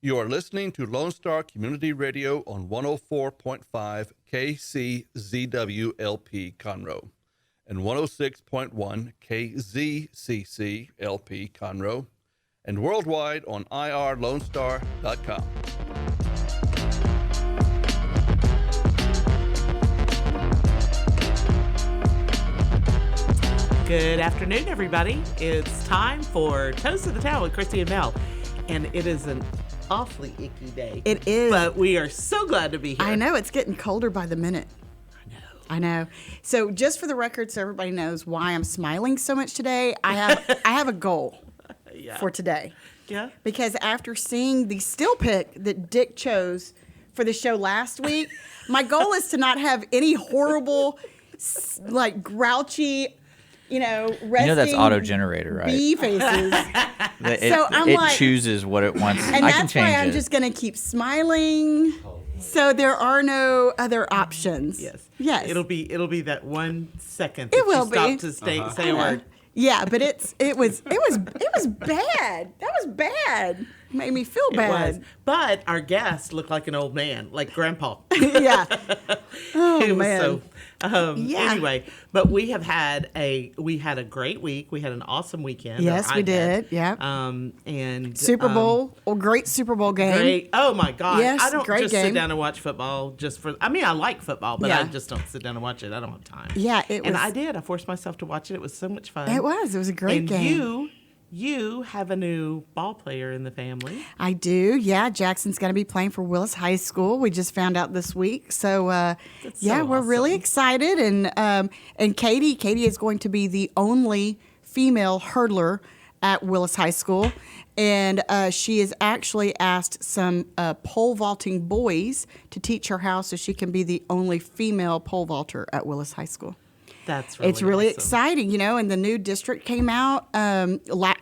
You are listening to Lone Star Community Radio on 104.5 KCZWLP Conroe and 106.1 KZCCLP Conroe and worldwide on irlonestar.com. Good afternoon, everybody. It's time for Toast of the Town with Christy and Mel. And it is an awfully icky day. It is. But we are so glad to be here. I know. It's getting colder by the minute. I know. So just for the record, so everybody knows why I'm smiling so much today, I have a goal for today. Yeah. Because after seeing the still pic that Dick chose for the show last week, my goal is to not have any horrible, like grouchy, resting that's auto-generator, right? bee faces. It chooses what it wants. And I can that's why change I'm it. just going to keep smiling. So there are no other options. Yes. It'll be that 1 second. It will stop be. to say a word. Yeah, but it was bad. That was bad. Made me feel bad. It was. But our guest looked like an old man, like Grandpa. Yeah. Oh, man. Anyway, but we had a great week. We had an awesome weekend. Yes, we did. Yeah. And Super Bowl, great Super Bowl game. Great. Oh my God. Yes, I don't great just game. sit down and watch football I like football, but Yeah. I just don't sit down and watch it. I don't have time. Yeah, And I did. I forced myself to watch it. It was so much fun. It was a great game. And you have a new ball player in the family. I do. Yeah, Jackson's going to be playing for Willis High School. We just found out this week. So, we're really excited. And Katie is going to be the only female hurdler at Willis High School. And she has actually asked some pole vaulting boys to teach her how so she can be the only female pole vaulter at Willis High School. It's really awesome. exciting, and the new district came out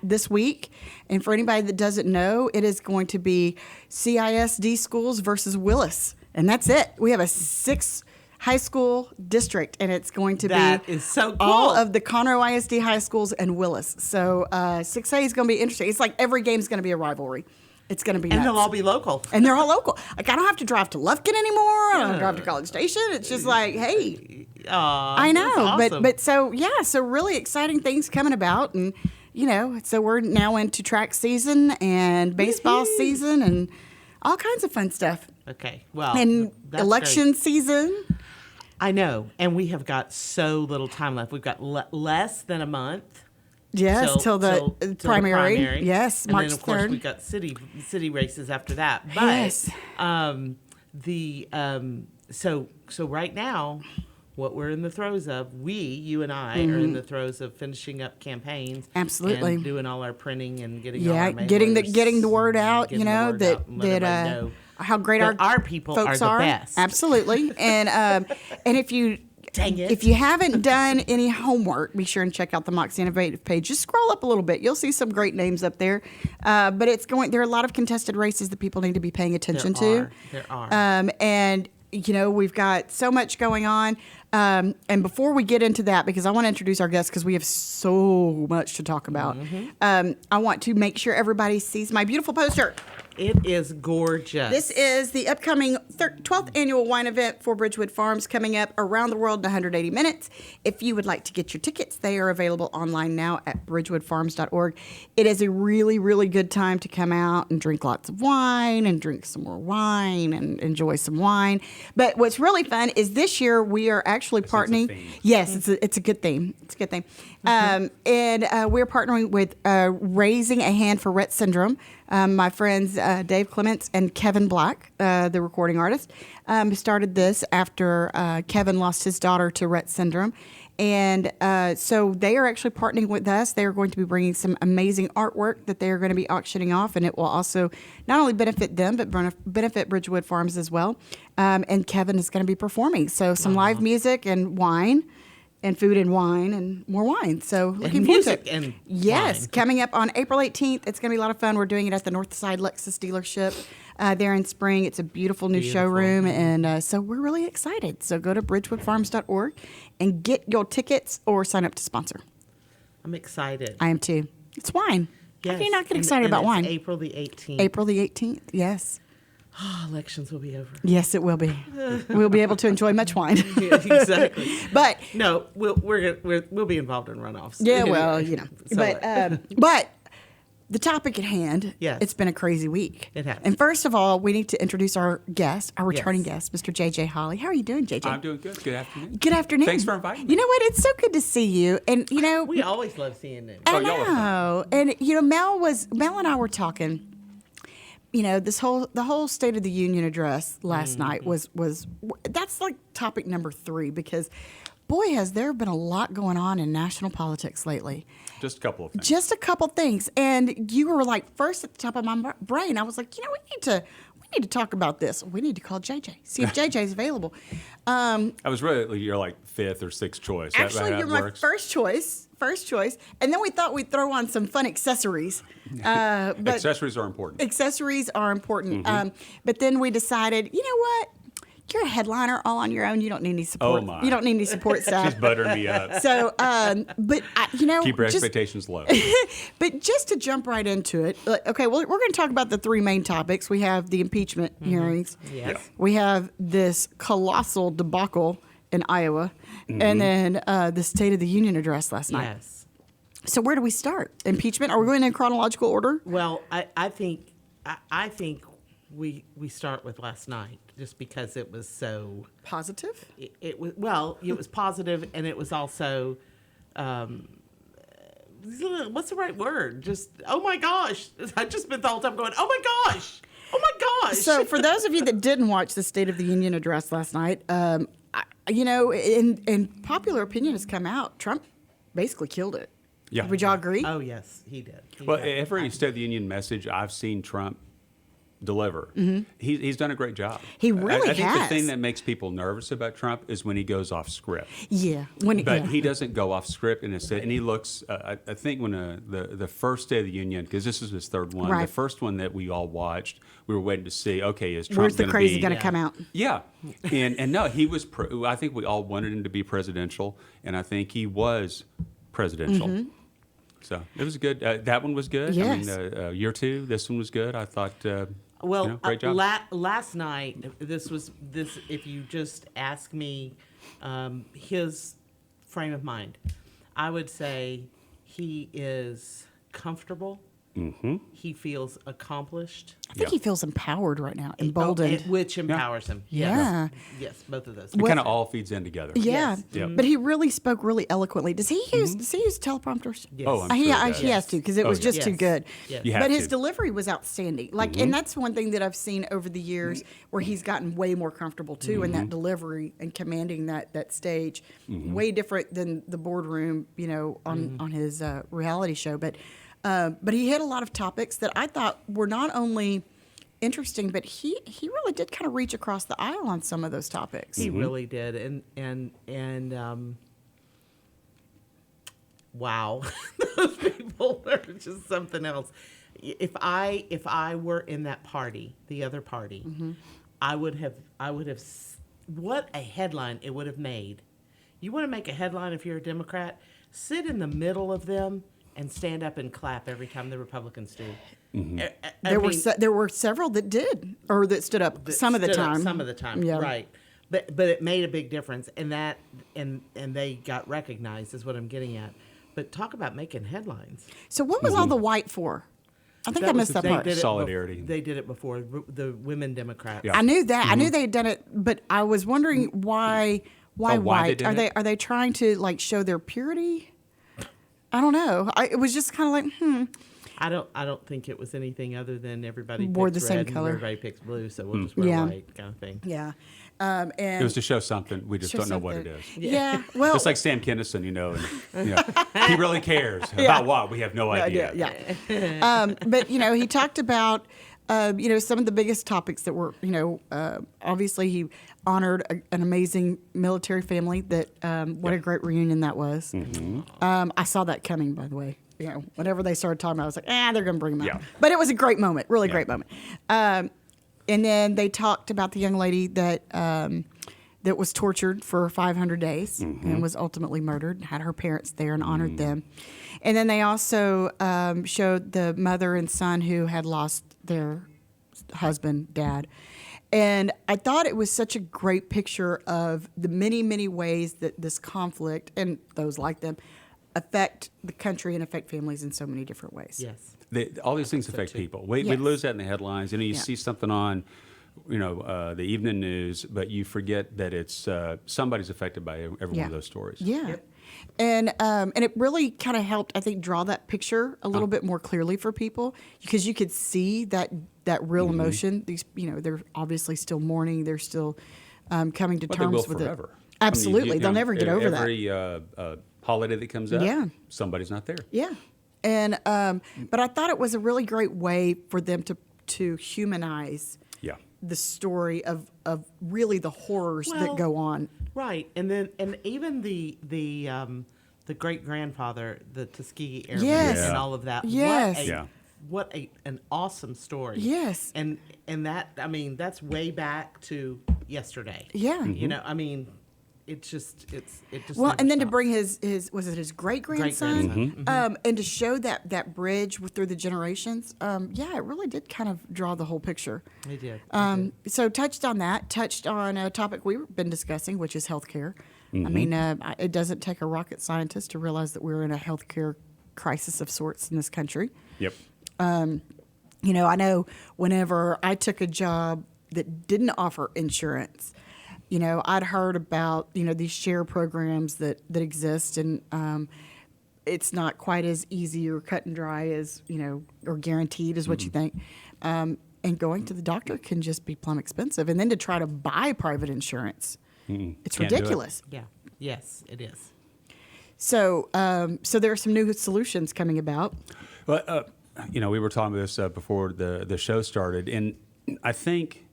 this week. And for anybody that doesn't know, it is going to be CISD schools versus Willis. And that's it. We have a 6 high school district, and it's going to That be is so cool. all of the Conroe ISD high schools and Willis. So 6A is going to be interesting. It's like every game is going to be a rivalry. It's going to be nuts. And they'll all be local. And they're all local. Like, I don't have to drive to Lufkin anymore. I don't have to drive to College Station. It's just like, hey. I know. Awesome. But so really exciting things coming about. And, so we're now into track season and baseball season and all kinds of fun stuff. Okay. Well, And that's election great. season. I know. And we have got so little time left. We've got less than a month. Yes, till the primary. Yes, and March then of course 3rd. we've got city races after that. But Yes. So right now, what we're in the throes of, you and I are in the throes of finishing up campaigns. Absolutely. And doing all our printing and getting all our getting the word out, getting the word out and let everybody know how great that our people folks are the best. Absolutely. And if you Dang it. If you haven't done any homework, be sure and check out the Moxie Innovative page. Just scroll up a little bit. You'll see some great names up there. But there are a lot of contested races that people need to be paying attention to. There are. And we've got so much going on. And before we get into that, because I want to introduce our guests because we have so much to talk about, I want to make sure everybody sees my beautiful poster. It is gorgeous. This is the upcoming 12th annual wine event for Bridgewood Farms coming up around the world in 180 minutes. If you would like to get your tickets, they are available online now at bridgewoodfarms.org. It is a really, really good time to come out and drink lots of wine and drink some more wine and enjoy some wine. But what's really fun is this year we are actually partnering. Yes, it's a good theme. It's a good theme. And we're partnering with Raising a Hand for Rett Syndrome. My friends Dave Clements and Kevin Black, the recording artist, started this after Kevin lost his daughter to Rett syndrome. And so they are actually partnering with us. They are going to be bringing some amazing artwork that they are going to be auctioning off, and it will also not only benefit them, but benefit Bridgewood Farms as well. And Kevin is going to be performing. So some live music and wine. And food and wine and more wine. So looking forward to it. And yes, wine. coming up on April 18th. It's going to be a lot of fun. We're doing it at the Northside Lexus dealership there in Spring. It's a beautiful new showroom. And so we're really excited. So go to bridgewoodfarms.org and get your tickets or sign up to sponsor. I'm excited. I am too. It's wine. How Yes. can you not get and- excited and about it's wine? April the 18th. April the 18th. Yes. Elections will be over. Yes, it will be. We'll be able to enjoy much wine. Yeah, exactly. But No, we'll be involved in runoffs. yeah, well, you know. So But the topic at hand, Yes. it's been a crazy week. It has. And first of all, we need to introduce our guest, our returning Yes. guest, Mr. JJ Hollie. How are you doing, JJ? I'm doing good. Good afternoon. Good afternoon. Thanks for inviting me. You know what? It's so good to see you. And, you know, we always love seeing them. I y'all are fun. know. And, you know, Mel and I were talking. You know, the whole State of the Union address last night was that's like topic number 3 because, boy, has there been a lot going on in national politics lately. Just a couple of things. Just a couple things, and you were like first at the top of my brain. I was like, you know, we need to talk about this. We need to call JJ, see if JJ's available. I was really your like 5th or 6th choice. Actually, that you're my works? first choice, and then we thought we'd throw on some fun accessories. But Accessories are important. accessories are important. But then we decided, you know what? You're a headliner all on your own. You don't need any support. Oh, my. You don't need any support staff. She's buttering me up. So, but you know, Keep her just- expectations low. But just to jump right into it, okay, well, we're going to talk about the 3 main topics. We have the impeachment hearings. Yes. We have this colossal debacle in Iowa, and then the State of the Union address last night. Yes. So where do we start? Impeachment? Are we going in chronological order? Well, I think we start with last night just because it was so. Positive? It was positive, and it was also. What's the right word? Just oh my gosh! I've just been the whole time going oh my gosh, oh my gosh. So for those of you that didn't watch the State of the Union address last night, you know, in popular opinion has come out, Trump basically killed it. Yeah. Would y'all agree? Oh yes, he did. Well, every State of the Union message I've seen Trump deliver, he's done a great job. He really I think the has. thing that makes people nervous about Trump is when he goes off script. Yeah. But he doesn't go off script, and he looks. I think when the first State of the Union, because this is his 3rd one, Right. the first one that we all watched, we were waiting to see. Okay, is Trump Where's the gonna crazy be- going to come out? Yeah, and no, he was. I think we all wanted him to be presidential, and I think he was presidential. So it was good. That one was good. Yes. I mean, year 2, this one was good. I thought. Well, great job. last night, this. If you just ask me, his frame of mind, I would say he is comfortable. Mm-hmm. He feels accomplished. I think Yeah. he feels empowered right now, emboldened. Which empowers him. Yeah. Yes, both of those. It kind of all feeds in together. Yeah, Yes. Yep. but he really spoke really eloquently. Does he use teleprompters? Yes. Oh, I'm sure he does. He has to because it was yeah. just too Yes. good. Yes. You have But his to. delivery was outstanding. Like, and that's one thing that I've seen over the years where he's gotten way more comfortable too in that delivery and commanding that stage. Way different than the boardroom, you know, on his reality show. But he hit a lot of topics that I thought were not only interesting, but he really did kind of reach across the aisle on some of those topics. He really did, and wow, those people are just something else. If I were in that party, the other party, I would have. What a headline it would have made! You want to make a headline if you're a Democrat? Sit in the middle of them and stand up and clap every time the Republicans do. There were several that did or that stood up that some of the stood up time. Some of the time, Yeah. right? But it made a big difference, and they got recognized is what I'm getting at. But talk about making headlines. So what was all the white for? I think I missed that part. Did it Solidarity. They did it before the women Democrats. Yeah. I knew that. I knew they had done it, but I was wondering why why they white? did Are they it? are they trying to like show their purity? I don't know. It was just kind of like, I don't think it was anything other than everybody Wore picks the same red and color. everybody picks blue, so we'll just wear Yeah. white kind of thing. yeah. And It was to show something. We just show don't know what something. it is. Yeah. Well, Just like Sam Kinison, he really cares about what we have no idea. Yeah. But he talked about some of the biggest topics that were obviously he honored an amazing military family. That what a great reunion that was. I saw that coming, by the way. Whenever they started talking about it, I was like, they're going to bring him out. Yeah. But it was a great moment, really great moment. And then they talked about the young lady that that was tortured for 500 days Mm-hmm. and was ultimately murdered. Had her parents there and honored them. And then they also showed the mother and son who had lost their husband, dad. And I thought it was such a great picture of the many, many ways that this conflict and those like them affect the country and affect families in so many different ways. Yes. All these things affect people. We Yes. lose that in the headlines. You Yeah. see something on, the evening news, but you forget that it's somebody's affected by every one of those stories. Yeah. And it really kind of helped, I think, draw that picture a little bit more clearly for people because you could see that real Mm-hmm. emotion. These, they're obviously still mourning. They're still coming to But they terms will with forever. it. Absolutely, they'll never get over that. Every holiday that comes up, Yeah. somebody's not there. Yeah, and but I thought it was a really great way for them to humanize Yeah. the story of really the horrors Well, that go on. Right, and even the great grandfather, the Tuskegee Airman, Yes. and Yeah. all of that. Yes. Yeah. What an awesome story. Yes. and that that's way back to yesterday. Yeah. Mm-hmm. You know, it just Well, never and then to stops. bring his was it his great grandson, Great-grandson. and to show that bridge through the generations. It really did kind of draw the whole picture. They did. So touched on a topic we've been discussing, which is healthcare. I mean, it doesn't take a rocket scientist to realize that we're in a healthcare crisis of sorts in this country. Yep. I know whenever I took a job that didn't offer insurance, I'd heard about, these share programs that exist, and it's not quite as easy or cut and dry as, or guaranteed as what you think. And going to the doctor can just be plumb expensive. And then to try to buy private insurance, it's Can't do it. ridiculous. Yeah. Yes, it is. So, so there are some new solutions coming about. Well, we were talking about this before the show started, and I think,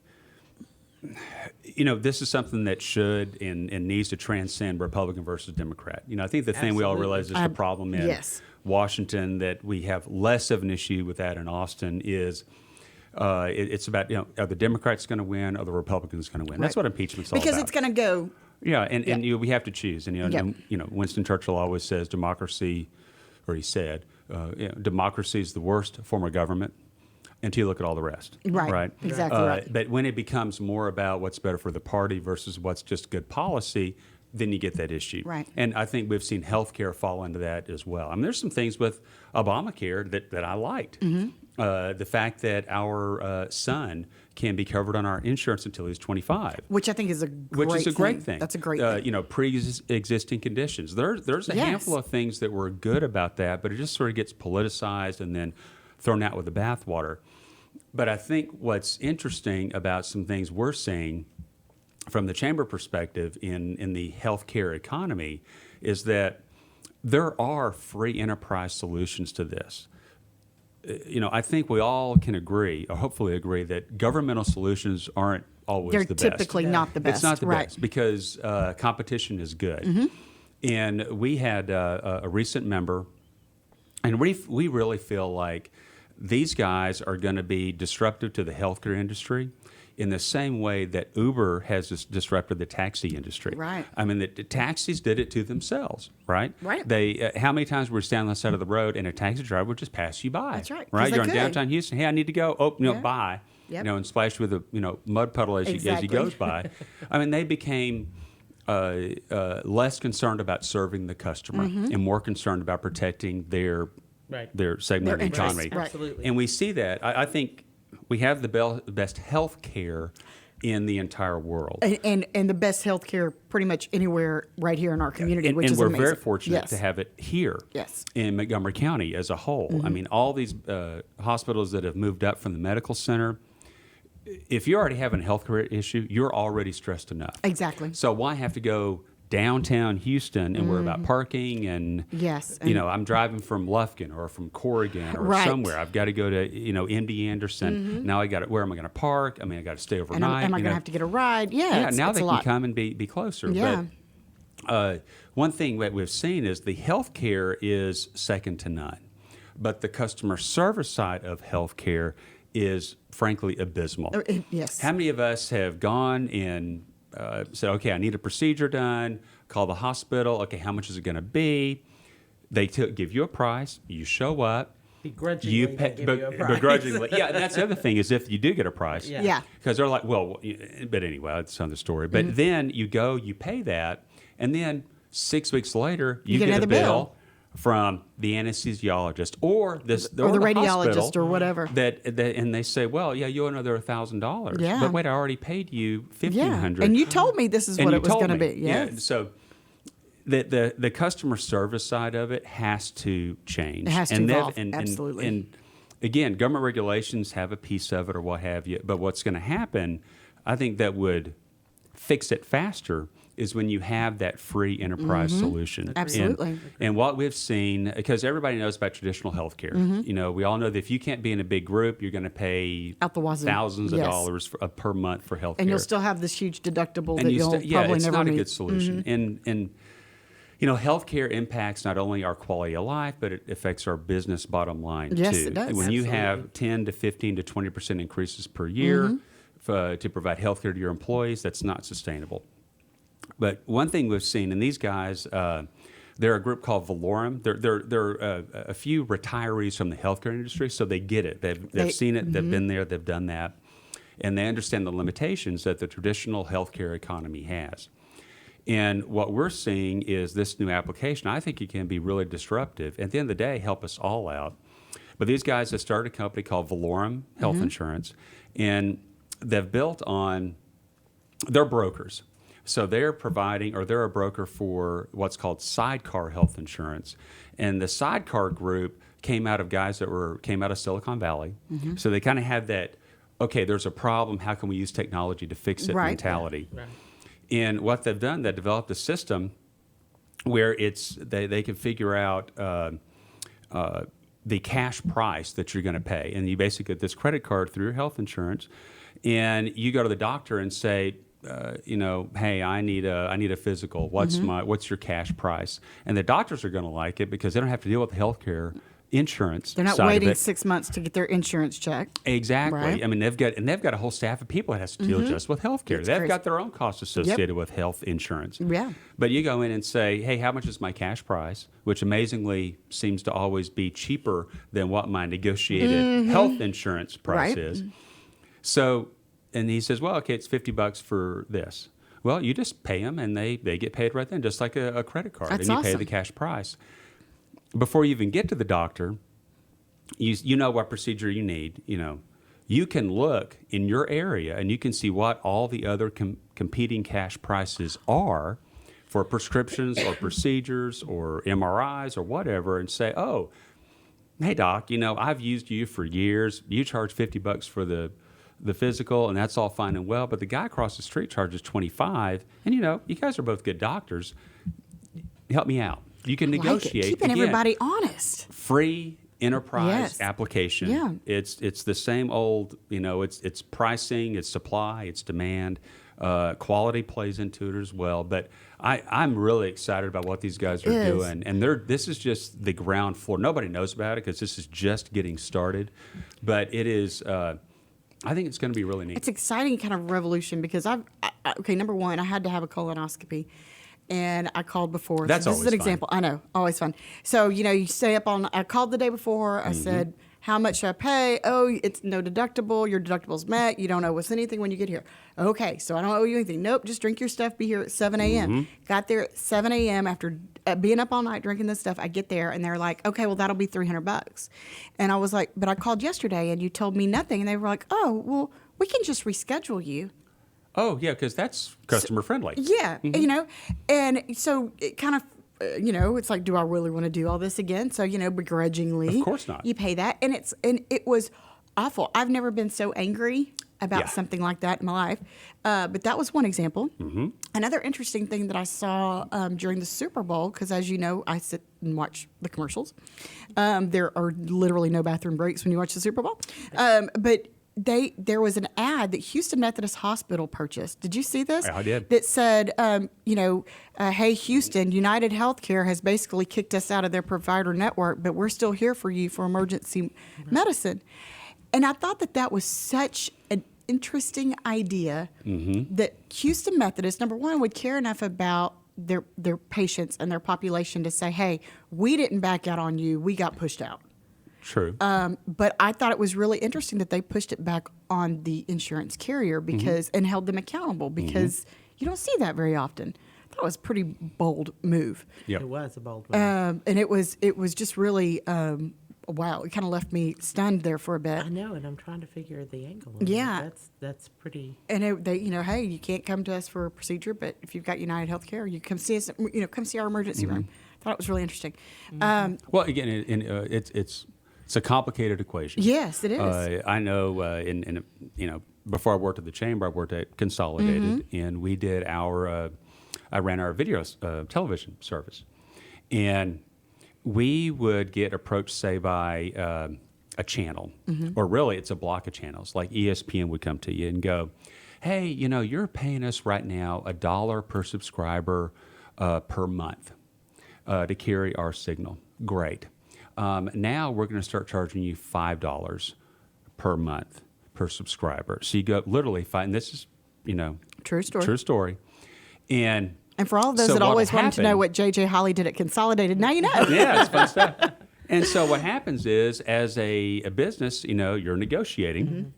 this is something that should and needs to transcend Republican versus Democrat. I think the thing we all Absolutely. realize is the problem in Yes. Washington that we have less of an issue with that in Austin is it's about, are the Democrats going to win or the Republicans going to win? That's Right. what impeachment's all Because about. it's going to go. Yeah, and we have to choose. And Yep. Winston Churchill always says democracy, or he said, democracy is the worst form of government until you look at all the rest. Right. Right. Exactly right. But when it becomes more about what's better for the party versus what's just good policy, then you get that issue. Right. And I think we've seen healthcare fall into that as well. I mean, there's some things with Obamacare that I liked. Mm-hmm. The fact that our son can be covered on our insurance until he's 25. Which I think is a great Which is a great thing. That's a great thing. Pre-existing conditions. There's a Yes. handful of things that were good about that, but it just sort of gets politicized and then thrown out with the bathwater. But I think what's interesting about some things we're seeing from the chamber perspective in the healthcare economy is that there are free enterprise solutions to this. I think we all can agree, or hopefully agree, that governmental solutions aren't always They're the best. typically not the best. It's not the right. best because competition is good. Mm-hmm. And we had a recent member, and we really feel like these guys are going to be disruptive to the healthcare industry in the same way that Uber has disrupted the taxi industry. Right. I mean, the taxis did it to themselves, right? Right. They how many times were we standing on the side of the road and a taxi driver would just pass you by? That's right, 'cause Right. they You're in could. downtown Houston. Hey, I need to go. Oh, Yeah. bye. Yep. And splash with a mud puddle as Exactly. he goes by. I mean, they became less concerned about serving the customer Mm-hmm. and more concerned about protecting their Right. segment of the Their interests, economy. right. Absolutely. And we see that. I think we have the best health care in the entire world. And the best healthcare pretty much anywhere right here in our community, which and is we're amazing. very fortunate Yes. to have it here Yes. Mm-hmm. in Montgomery County as a whole. I mean, all these hospitals that have moved up from the medical center, if you already have a healthcare issue, you're already stressed enough. Exactly. So why have to go downtown Houston and worry about parking and Yes, you and- know, I'm driving from Lufkin or from Corrigan or Right. somewhere. I've got to go to MD Anderson. Now I got to, where am I going to park? I mean, I got to stay And overnight. am I going to have to get a ride? Yeah. Yeah, now it's they a can lot. come and be closer. Yeah. But one thing that we've seen is the healthcare is second to none, but the customer service side of healthcare is frankly abysmal. Yes. How many of us have gone and said, okay, I need a procedure done. Call the hospital. Okay, how much is it going to be? They give you a price. You show up. Begrudgingly, they give you a price. Begrudgingly, yeah. And that's the other thing is if you do get a price, Yeah. because they're like, well, but anyway, that's another story. But then you go, you pay that, and then 6 weeks later, you get a another bill bill from the anesthesiologist or the radiologist hospital or whatever. that and they say, well, yeah, you owe another $1,000. Yeah. But wait, I already paid you $1,500. Yeah. And you told me this is And what you it was told going to me. be. Yes. Yeah. So the customer service side of it has to change. It has to and evolve. And, Absolutely. And again, government regulations have a piece of it or what have you. But what's going to happen, I think that would fix it faster is when you have that free enterprise solution. Absolutely. And what we've seen, because everybody knows about traditional healthcare. You know, we all know that if you can't be in a big group, you're going to pay Out the wazoo. thousands of Yes. dollars per month for healthcare. And you'll still have this huge deductible And that you you'll yeah, probably it's never not meet. a good solution. And you know, healthcare impacts not only our quality of life, but it affects our business bottom line Yes, too. it does. When you have 10 to 15 to 20% increases per year to provide healthcare to your employees, that's not sustainable. But one thing we've seen, and these guys, they're a group called Valorum. They're a few retirees from the healthcare industry, so they get it. They've seen it. They've been there. They've done that, and they understand the limitations that the traditional healthcare economy has. And what we're seeing is this new application. I think it can be really disruptive. At the end of the day, help us all out. But these guys have started a company called Valorum Health Insurance, and they've built on. They're brokers. So they're providing, or they're a broker for what's called sidecar health insurance. And the sidecar group came out of guys that came out of Silicon Valley. So they kind of had that, okay, there's a problem, how can we use technology to fix it Right. mentality. Right. And what they've done, they developed a system where they can figure out the cash price that you're going to pay. And you basically get this credit card through your health insurance, and you go to the doctor and say, you know, hey, I need a physical. What's your cash price? And the doctors are going to like it because they don't have to deal with the healthcare insurance. They're not side of waiting it. 6 months to get their insurance check. Exactly. Right. I mean, they've got a whole staff of people that has to deal just with healthcare. It's They've crazy. got their own costs associated with health insurance. Yeah. But you go in and say, hey, how much is my cash price? Which amazingly seems to always be cheaper than what my negotiated health insurance price Right. is. So, and he says, well, okay, it's $50 for this. Well, you just pay them, and they get paid right then, just like a credit card. That's and you pay awesome. the cash price. Before you even get to the doctor, you know what procedure you need. You know, you can look in your area, and you can see what all the other competing cash prices are for prescriptions or procedures or MRIs or whatever, and say, oh, hey, doc, you know, I've used you for years. You charge $50 for the physical, and that's all fine and well, but the guy across the street charges $25, and you know, you guys are both good doctors. Help me out. You can Like it. negotiate. Keeping Again, everybody honest. free enterprise Yes. application. Yeah. It's the same old, you know, it's pricing, it's supply, it's demand. Quality plays into it as well. But I'm really excited about what these guys are It is. doing. And this is just the ground floor. Nobody knows about it because this is just getting started. But it is, I think it's going to be really neat. It's exciting kind of revolution because okay, number one, I had to have a colonoscopy. And I called before. That's so this is always an fun. example. I know, always fun. So, you know, you stay up on, I called the day before. I said, how much should I pay? Oh, it's no deductible. Your deductible's met. You don't owe us anything when you get here. Okay, so I don't owe you anything. Nope, just drink your stuff. Be here at 7 a.m. Got there at 7 a.m. after being up all night drinking this stuff. I get there and they're like, okay, well, that'll be $300. And I was like, but I called yesterday and you told me nothing. And they were like, oh, well, we can just reschedule you. Oh, yeah, because that's customer friendly. Yeah, you know, and so it kind of, you know, it's like, do I really want to do all this again? So, you know, begrudgingly, Of course not. You pay that, and it was awful. I've never been so angry about Yeah. something like that in my life, but that was one example. Another interesting thing that I saw during the Super Bowl, because as you know, I sit and watch the commercials. There are literally no bathroom breaks when you watch the Super Bowl, but. There was an ad that Houston Methodist Hospital purchased. Did you see this? I did. That said, you know, hey, Houston, United Healthcare has basically kicked us out of their provider network, but we're still here for you for emergency medicine. And I thought that was such interesting idea that Houston Methodist, number one, would care enough about their patients and their population to say, hey, we didn't back out on you, we got pushed out. True. But I thought it was really interesting that they pushed it back on the insurance carrier because and held them accountable because you don't see that very often. I thought it was a pretty bold move. Yep. It was a bold move. And it was just really wow. It kind of left me stunned there for a bit. I know, and I'm trying to figure the angle. On Yeah. that's pretty. And they, hey, you can't come to us for a procedure, but if you've got United Healthcare, you come see us. Come see our emergency room. I thought it was really interesting. Well, again, it's a complicated equation. Yes, it is. I know. Before I worked at the chamber, I worked at Consolidated, and we did I ran our video television service, and we would get approached, say, by a channel, or really it's a block of channels, like ESPN would come to you and go, hey, you're paying us right now $1 per subscriber per month to carry our signal. Great. Now we're going to start charging you $5 per month per subscriber. So you go literally and this is, True story. True story. And for all of those so that what always wanted to know happened- what J.J. Hollie did at Consolidated, now you know. Yeah, it's fun stuff. And so what happens is, as a business, you're negotiating,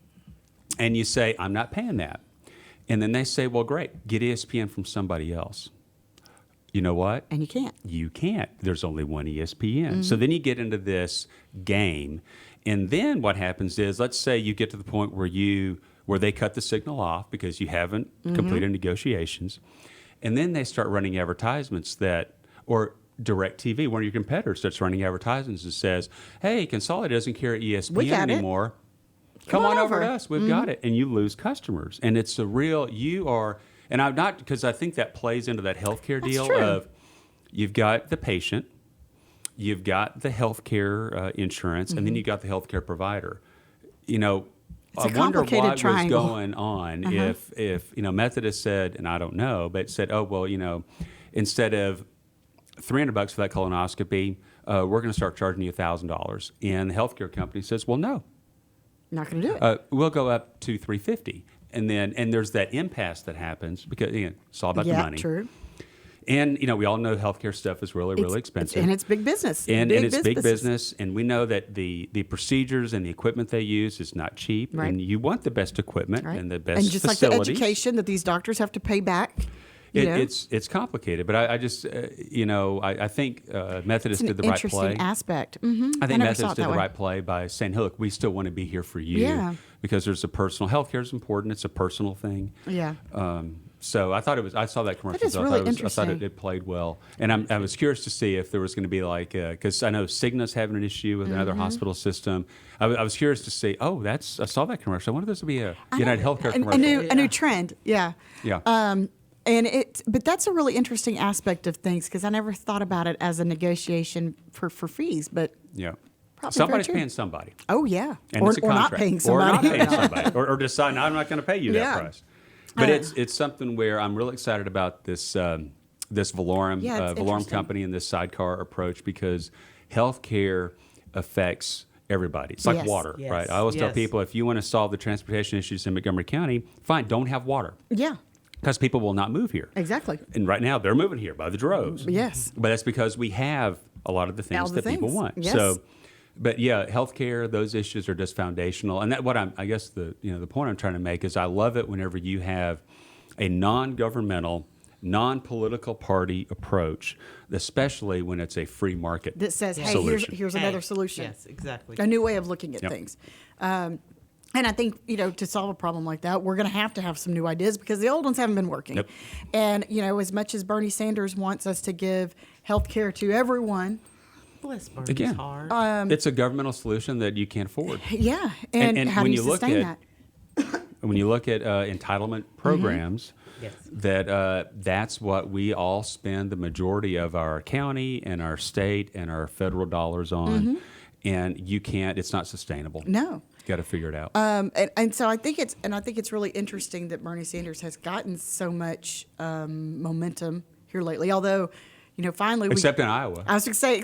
and you say, I'm not paying that. And then they say, well, great, get ESPN from somebody else. You know what? And you can't. You can't. There's only one ESPN. So then you get into this game. And then what happens is, let's say you get to the point where they cut the signal off because you haven't completed negotiations. And then they start running advertisements or DirecTV, one of your competitors, starts running advertisements that says, hey, Consolidated doesn't carry We ESPN got it. anymore. Come Come on on over over. to us. We've got it. And you lose customers. And it's and I'm not, because I think that plays into that healthcare That's deal true. of you've got the patient, you've got the healthcare insurance, and then you got the healthcare provider. It's I a wonder complicated what triangle. was going on if Methodist said, and I don't know, but said, oh, well, instead of $300 for that colonoscopy, we're going to start charging you $1,000. And the healthcare company says, well, no, Not going to do it. we'll go up to $350. And there's that impasse that happens because it's all about the money. True. And we all know healthcare stuff is really expensive. And it's big business. And it's big business, and we know that the procedures and the equipment they use is not cheap. Right. And you want the best equipment Right. and the best and just facilities. like the education that these doctors have to pay back. It's complicated, but I just I think Methodist It's an did the right interesting play. aspect. I think never saw Methodist it did that the way. right play by saying, hey, look, we still want to be here for you Yeah. because there's a personal healthcare is important. It's a personal thing. Yeah. So I saw that commercial. is so really I thought interesting. it played well, and I was curious to see if there was going to be because I know Cigna's having an issue with another hospital system. I was curious to see. Oh, I saw that commercial. I wonder if this will be a United Healthcare commercial. A new trend. Yeah. Yeah. But that's a really interesting aspect of things because I never thought about it as a negotiation for fees. But Yeah. Probably Somebody's very true. paying somebody. oh yeah, And or it's a not contract. paying Or somebody. not paying somebody. Or decide, no, I'm not going to pay you Yeah. that price. But it's something where I'm really excited about this Valorum, Yeah, it's Valorum interesting. company and this sidecar approach because healthcare affects everybody. It's like Yes. water, Yes. right? I always tell Yes. people if you want to solve the transportation issues in Montgomery County, fine, don't have water Yeah, because people will not move here. exactly. And right now they're moving here by the droves. Yes. But that's because we have a lot of the things All the that people things. want. Yes. So, but yeah, healthcare, those issues are just foundational. And I guess the point I'm trying to make is I love it whenever you have a non-governmental, non-political party approach, especially when it's a free market That says, hey, solution. here's another solution. Yes, exactly. A new way of looking at Yep. things. And I think, to solve a problem like that, we're going to have some new ideas because the old ones haven't been working. Yep. And, as much as Bernie Sanders wants us to give health care to everyone, Bless Bernie's Again, heart. it's a governmental solution that you can't afford. yeah. And how when do you look sustain at that? when you look at entitlement programs, Yes. that's what we all spend the majority of our county and our state and our federal dollars on, and you can't. It's not sustainable. No. Got to figure it out. And so I think it's really interesting that Bernie Sanders has gotten so much momentum here lately. Although, finally Except in Iowa. I was going to say,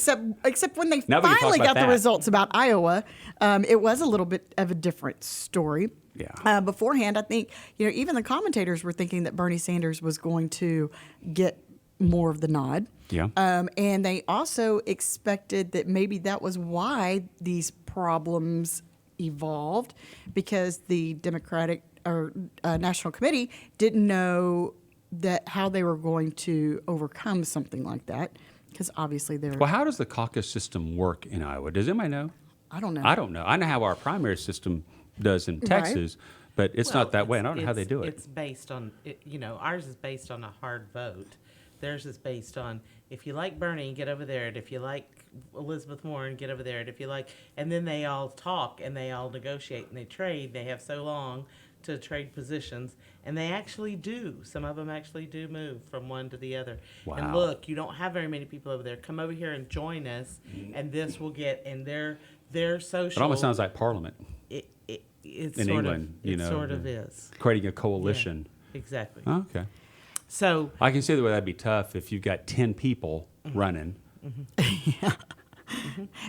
except when they Now we can talk finally about got the that. results about Iowa, it was a little bit of a different story. Yeah. Beforehand, I think, even the commentators were thinking that Bernie Sanders was going to get more of the nod. Yeah. And they also expected that maybe that was why these problems evolved, because the Democratic or National Committee didn't know that how they were going to overcome something like that, because obviously they're. Well, how does the caucus system work in Iowa? Does anybody know? I don't know. I don't know. I know how our primary system does in Texas, but it's not that way. I don't know how they do it. It's based on, ours is based on a hard vote. Theirs is based on, if you like Bernie, get over there. And if you like Elizabeth Warren, get over there. And if you like, and then they all talk and they all negotiate and they trade. They have so long to trade positions, and they actually do. Some of them actually do move from one to the other. Wow. And look, you don't have very many people over there. Come over here and join us, and this will get, and their social. It almost sounds like Parliament It's in sort England. Of, it sort of is. Creating a coalition. Yeah, exactly. Oh, okay. So I can see the way that'd be tough if you've got 10 people running.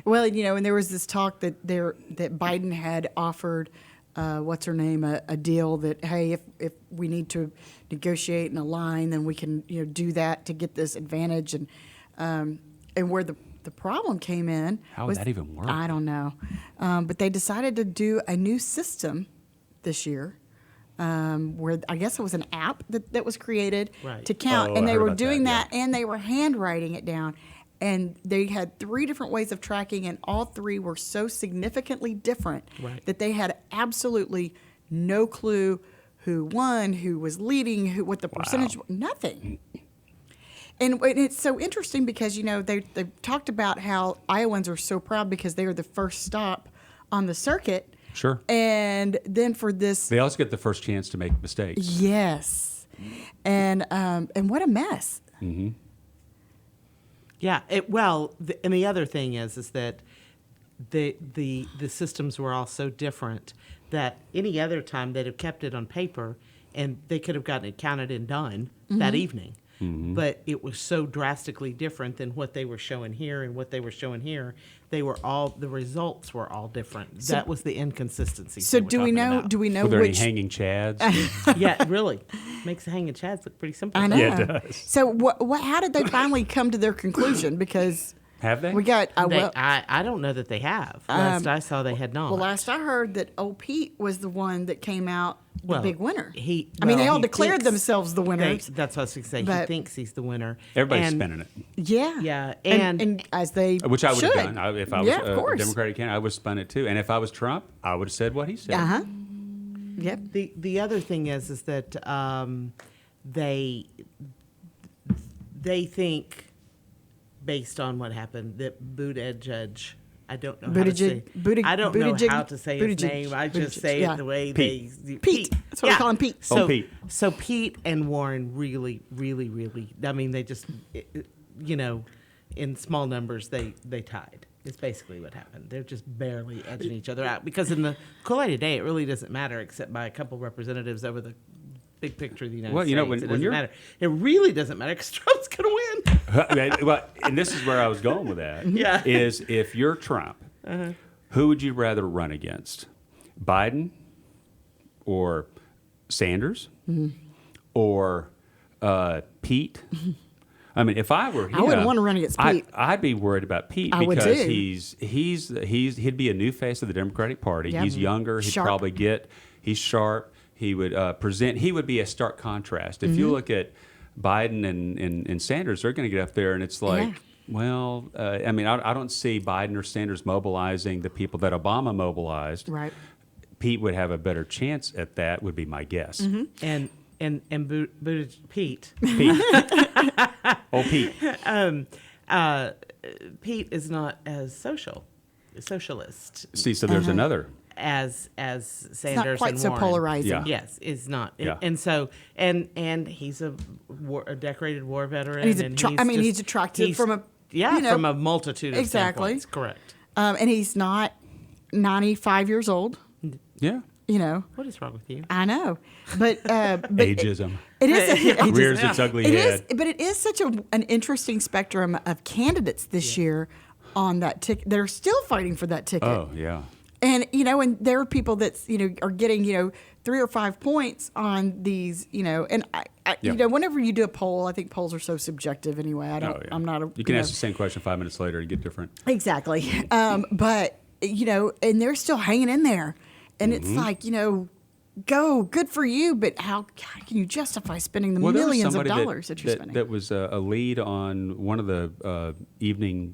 Well, and there was this talk that Biden had offered, what's her name, a deal that, hey, if we need to negotiate and align, then we can do that to get this advantage, and where the problem came in. How would that even work? I don't know, but they decided to do a new system this year. Where I guess it was an app that was created Right. to count, Oh, and I they heard were about doing that, that, and they were handwriting it down, and they had 3 different ways of tracking, and all 3 were so significantly different Right. that they had absolutely no clue who won, who was leading, what the percentage, nothing. And it's so interesting because they talked about how Iowans are so proud because they are the first stop on the circuit. Sure. And then for this, They also get the first chance to make mistakes. yes, and what a mess. yeah, and the other thing is that the systems were all so different that any other time they'd have kept it on paper and they could have gotten it counted and done that evening. But it was so drastically different than what they were showing here and what they were showing here. The results were all different. That was the inconsistency. So they were do we talking know? about. Do we know Were there which? any hanging chads? Yeah, it really makes the hanging chads look pretty simple. I know. Yeah, it does. So what? How did they finally come to their conclusion? Because Have they? we got. I don't know that they have. Last I saw, they had not. Well, last I heard that old Pete was the one that came out the Well, big winner. he- I mean, they well, all he declared thinks themselves the winners. That's what I was going to say. He But- thinks he's the winner. Everybody's And- spinning it. Yeah. Yeah, and as they Which I would should. have done. If I was yeah, of a course. Democratic candidate, I would have spun it too. And if I was Trump, I would have said what he said. Yep. The other thing is that they think, based on what happened, that Buttigieg. I don't know how to say. I don't know how to say his name. I just say yeah. it the way Pete. Pete. That's what we call him, Pete. So, Pete. So Pete and Warren really. I mean, they just, in small numbers, they tied. It's basically what happened. They're just barely edging each other out because in the collide today, it really doesn't matter except by a couple representatives over the big picture of the United States. When It doesn't you're- matter. It really doesn't matter because Trump's going to win. Well, and this is where I was going with that. Yeah. Is if you're Trump, who would you rather run against? Biden or Sanders or Pete? I mean, if I were him, I wouldn't want to run against Pete. I'd be worried about Pete I would because too. he'd be a new face of the Democratic Party. Yep. He's younger. He'd Sharp. probably he's sharp. He would present. He would be a stark contrast. If you look at Biden and Sanders, they're going to get up there, and it's like, Yeah. well, I mean, I don't see Biden or Sanders mobilizing the people that Obama mobilized. Right. Pete would have a better chance at that. Would be my guess. And Pete. Pete, oh Pete, Pete is not as socialist see, so there's another. as Sanders It's not quite and so Warren. polarizing. Yeah. Yes, is not. Yeah. And so and he's a decorated war veteran. And he's attractive from a from a multitude of Exactly. standpoints. Correct. And he's not 95 years old. Yeah. you know. What is wrong with you? I know, but Ageism. it is Rears its ugly it head. is, but it is such an interesting spectrum of candidates this year on that ticket. They're still fighting for that ticket. Oh, yeah. And, you know, and there are people that's, you know, are getting, you know, 3 or 5 points on these, you know, and I you know, whenever you do a poll, I think polls are so subjective anyway. I'm not a, You can know, ask the same question 5 minutes later and get different. Exactly. But, you know, and they're still hanging in there. And it's like, you know, good for you, but how can you justify spending the millions of dollars that you're spending? That was a lead on one of the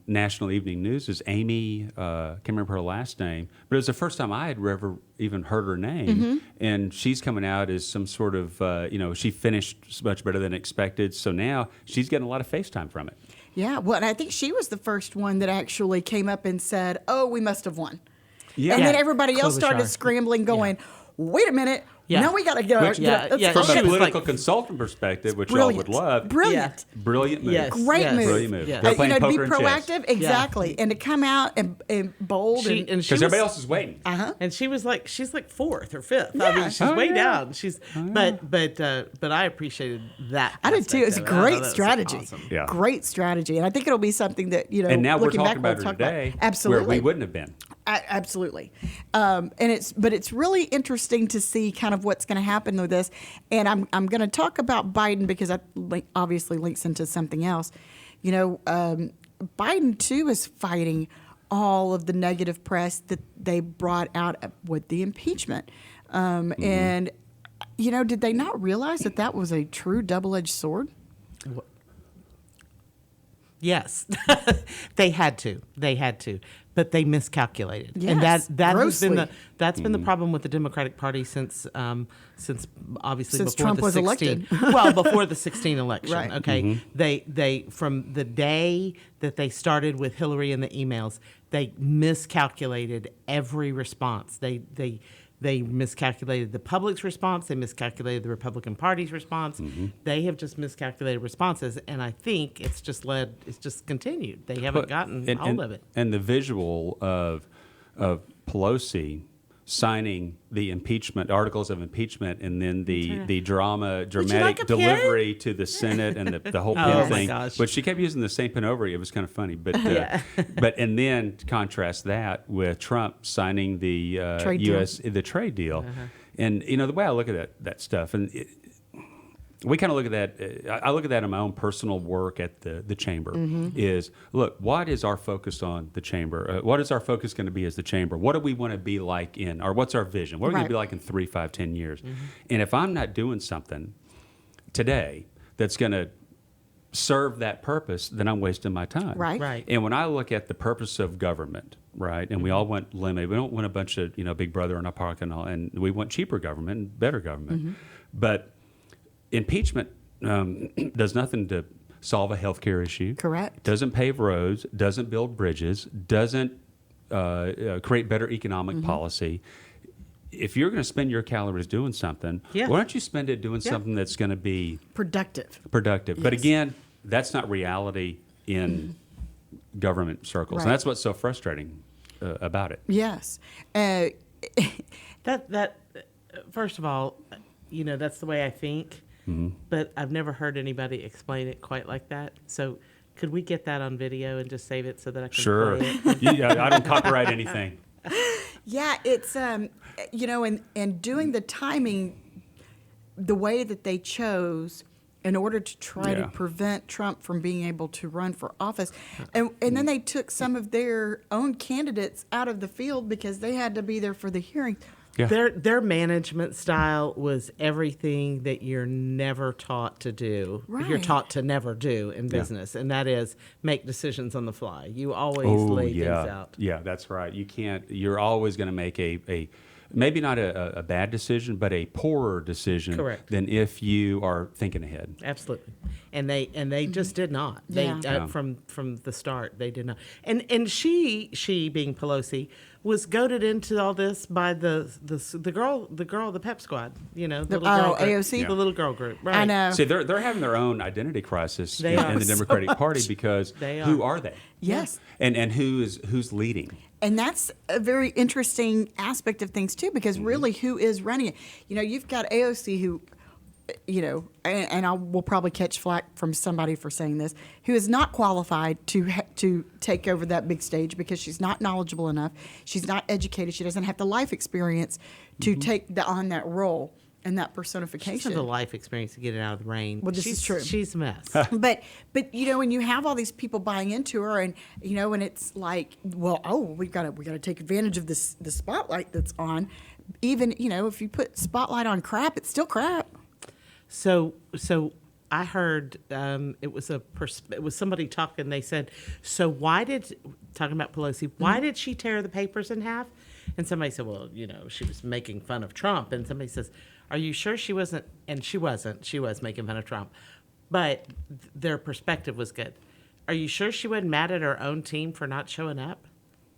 national evening news is Amy, can't remember her last name, but it was the first time I had ever even heard her name. And she's coming out as some sort of, you know, she finished much better than expected. So now she's getting a lot of FaceTime from it. Yeah, well, and I think she was the first one that actually came up and said, "Oh, we must have won." Yeah. And then everybody else Klobuchar. started scrambling, going, "Wait a minute, now we got to get From She a was political like- consultant perspective, which brilliant, y'all would love, brilliant." brilliant move. Yes. Great move. Brilliant move. Yes. They're You playing know, to be poker and chess. proactive, exactly, and to come out and bold, And and she Because everybody was- else is waiting. And she's like 4th or 5th. Yeah. I mean, she's Oh, way yeah. down. She's but I appreciated that. I did too. It's a aspect of it. I thought great that was strategy. awesome. Yeah. Great strategy, and I think it'll be something that, you know. And now we're looking talking back, about we'll her talk today, Absolutely, where we wouldn't have been. Absolutely, and it's really interesting to see kind of what's going to happen with this, and I'm going to talk about Biden because that obviously links into something else. You know, Biden too is fighting all of the negative press that they brought out with the impeachment, and you know, did they not realize that that was a true double-edged sword? Yes, they had to, but they miscalculated, and Yes, that has been grossly. that's been the problem with the Democratic Party since obviously Since before Trump the was 16, elected. well, before the 16 election. Right. Okay, they from the day that they started with Hillary and the emails, they miscalculated every response. They miscalculated the public's response. They miscalculated the Republican Party's response. They have just miscalculated responses, and I think it's just continued. They haven't gotten hold of it. And the visual of Pelosi signing the impeachment articles of impeachment, and then the dramatic like a pen? delivery to the Senate and the whole pen Oh, my thing. gosh. But she kept using the same pen over. It was kind of funny. But but and then contrast that with Trump signing the Trade deal. the trade deal, and you know the way I look at that stuff, and we kind of look at that. I look at that in my own personal work at the chamber. Is look, what is our focus on the chamber? What is our focus going to be as the chamber? What do we want to be like or what's our vision? What are we going to be like in 3, 5, 10 years? And if I'm not doing something today that's going to serve that purpose, then I'm wasting my time. Right. And when I look at the purpose of government, right, and we all want Limbaugh, we don't want a bunch of Big Brother in our pocket and all, and we want cheaper government and better government, but impeachment does nothing to solve a healthcare issue. Correct. Doesn't pave roads, doesn't build bridges, doesn't create better economic policy. If you're going to spend your calories doing something, Yeah. why don't you spend it doing something that's going to be Productive. productive? But Yes. again, that's not reality in government circles. Right. And that's what's so frustrating about it. Yes. That first of all, that's the way I think. But I've never heard anybody explain it quite like that. So could we get that on video and just save it so that I can Sure. play it? I don't copyright anything. Yeah, it's and doing the timing the way that they chose in order to try to Yeah. prevent Trump from being able to run for office. And then they took some of their own candidates out of the field because they had to be there for the hearing. Yeah. Their management style was everything that you're never taught to do. You're Right. taught to never do in business, and that is make decisions on the fly. You always lay things out. Yeah, that's right. You can't. You're always going to make a maybe not a bad decision, but a poorer decision Correct. than if you are thinking ahead. Absolutely, and they just did not. They Yeah. from the start they did not. And she being Pelosi was goaded into all this by the girl, the pep squad, the little girl group, AOC? the little girl group, right? I know. See, they're having their own identity crisis They in are the so Democratic much. Party because They are. who are they? Yes. And who's leading? And that's a very interesting aspect of things too, because really, who is running it? You've got AOC who, and I will probably catch flack from somebody for saying this, who is not qualified to take over that big stage because she's not knowledgeable enough, she's not educated, she doesn't have the life experience to take on that role and that personification. She's had the life experience to get it out of the rain. Well, this is true. She's a mess. But when you have all these people buying into her, and and it's like, we got to take advantage of the spotlight that's on. Even if you put spotlight on crap, it's still crap. So I heard it was somebody talking. They said, so talking about Pelosi, why did she tear the papers in half? And somebody said, well, she was making fun of Trump. And somebody says, are you sure she wasn't? And she wasn't. She was making fun of Trump. But their perspective was good. Are you sure she wasn't mad at her own team for not showing up?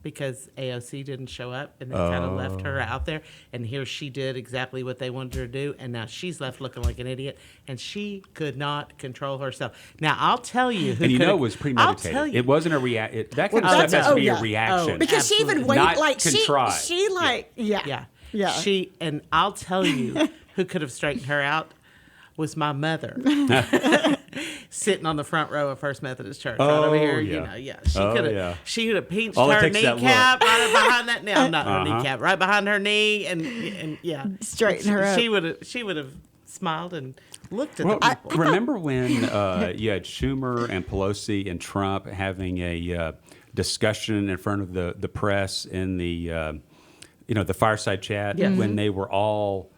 Because AOC didn't show up and they kind of left her out there. And here she did exactly what they wanted her to do. And now she's left looking like an idiot. And she could not control herself. Now, I'll tell you who It was premeditated. I'll tell you. It wasn't a reaction. That kind of that's- stuff has to be yeah. a reaction. Because she even Absolutely. waited, Not like contrived. she like Yeah. yeah. And I'll tell you who could have straightened her out was my mother. Sitting on the front row of First Methodist Church right over here, yeah. She could have pinched All it her takes is that kneecap right behind that knee. Not her Uh-huh. kneecap, right behind her knee, and yeah, Straighten her up. She would have smiled and looked at Well, the people. remember when you had Schumer and Pelosi and Trump having a discussion in front of the press in the the fireside chat Yes. when they were all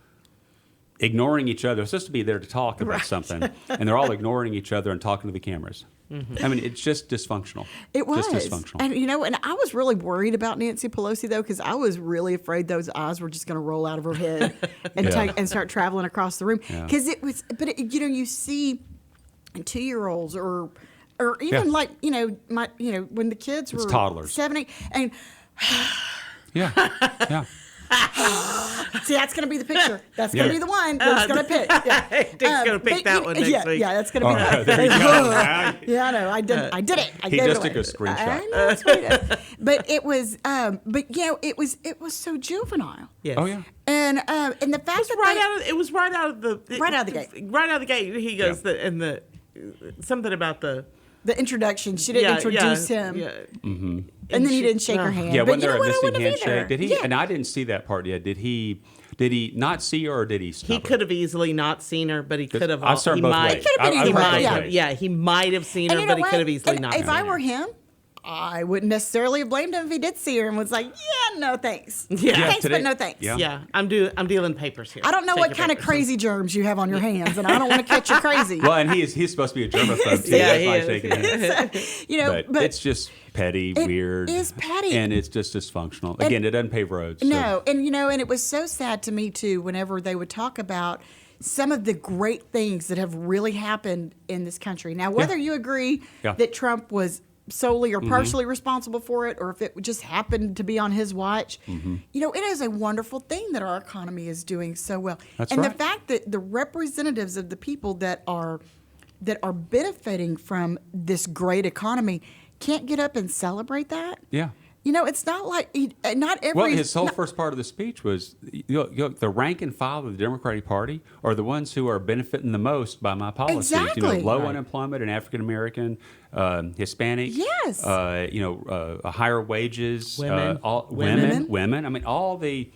ignoring each other? They're supposed to be there to talk about something, and they're all ignoring each other and talking to the cameras. I mean, it's just dysfunctional. It was. Just dysfunctional. And, and I was really worried about Nancy Pelosi, though, because I was really afraid those eyes were just going to roll out of her head and and start traveling across the room. Because it was, but you see 2-year-olds or even like, when the kids were toddlers. 7, 8, and Yeah. see, that's going to be the picture. That's going to be the one that's going to pick. Yeah. Dick's gonna pick that one next week. Yeah, that's going to be. There you go. Yeah, I know. I did it. I He gave just it away. took a screenshot. I know, that's what he did. But it was, it was so juvenile. Yes. Oh yeah. And the fact that It was right out of the gate. Right out of the gate. Right out of the gate. He goes something about the introduction, she didn't introduce him, Yeah. and then he didn't shake her hand. Yeah, but wasn't you there know a what? I missing wouldn't have handshake? either. Did he? Yeah. And I didn't see that part yet. Did he not see her, or did he? He could have easily not seen her, but he could have. I've served both ways. It could have been I've either heard way, both yeah. ways. Yeah, he might have seen And her, you know but he what? could have easily And not. if seen I her. were him, I wouldn't necessarily have blamed him if he did see her and was like, "Yeah, no thanks. Yeah. Thanks, today- but no thanks." Yeah. Yeah, I'm dealing papers here. I don't know Take what your kind of papers. crazy germs you have on your hands, and I don't want to catch you crazy. Well, and he's supposed to be a germaphobe too. Yeah, That's he why is. he's shaking hands. But it's just petty, weird. is petty. and it's just dysfunctional. Again, it doesn't pave roads. so- No, and and it was so sad to me too whenever they would talk about some of the great things that have really happened in this country. Now, whether you agree Yeah. that Trump was solely or partially responsible for it, or if it just happened to be on his watch, it is a wonderful thing that our economy is doing so well. That's and right. the fact that the representatives of the people that are benefiting from this great economy can't get up and celebrate that. Yeah. It's not like not every. Well, his whole first part of the speech was the rank and file of the Democratic Party are the ones who are benefiting the most by my policies. Exactly. Low Right. unemployment and African American, Hispanic. Yes. Higher wages. Women. Women. I mean, all the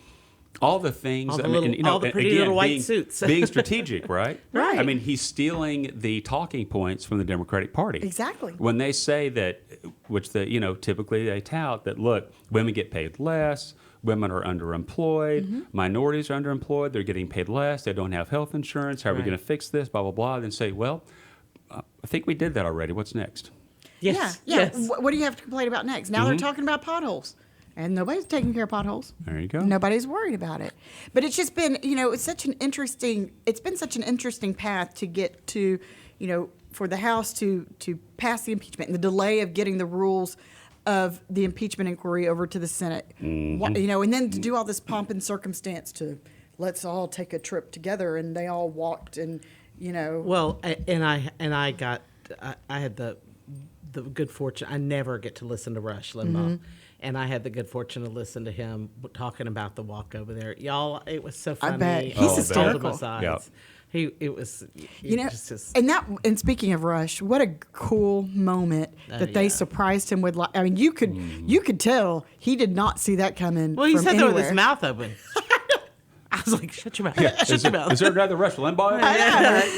things. All the I mean, little- and, all the pretty little white being, suits. being strategic, right? Right. I mean, he's stealing the talking points from the Democratic Party. Exactly. When they say that, which typically they tout that, look, women get paid less, women are underemployed, minorities are underemployed, they're getting paid less, they don't have health insurance, how are we Right. going to fix this, blah, blah, blah. Then say, well, I think we did that already. What's next? Yes. Yeah. Yes. What do you have to complain about next? Now they're talking about potholes, and nobody's taking care of potholes. There you go. Nobody's worried about it. But it's just been, it's been such an interesting path to get to, for the House to pass the impeachment and the delay of getting the rules of the impeachment inquiry over to the Senate. You know, and then to do all this pomp and circumstance to let's all take a trip together, and they all walked, and you know. Well, I had the good fortune. I never get to listen to Rush Limbaugh, and I had the good fortune to listen to him talking about the walk over there. Y'all, it was so funny. I bet. He's hysterical. Yep. It was, you know, and speaking of Rush, what a cool moment that they surprised him with. I mean, you could tell he did not see that coming. Well, he from said anywhere. that with his mouth open. I was like, "Shut your mouth! Shut your mouth!" Is there another Rush Limbaugh?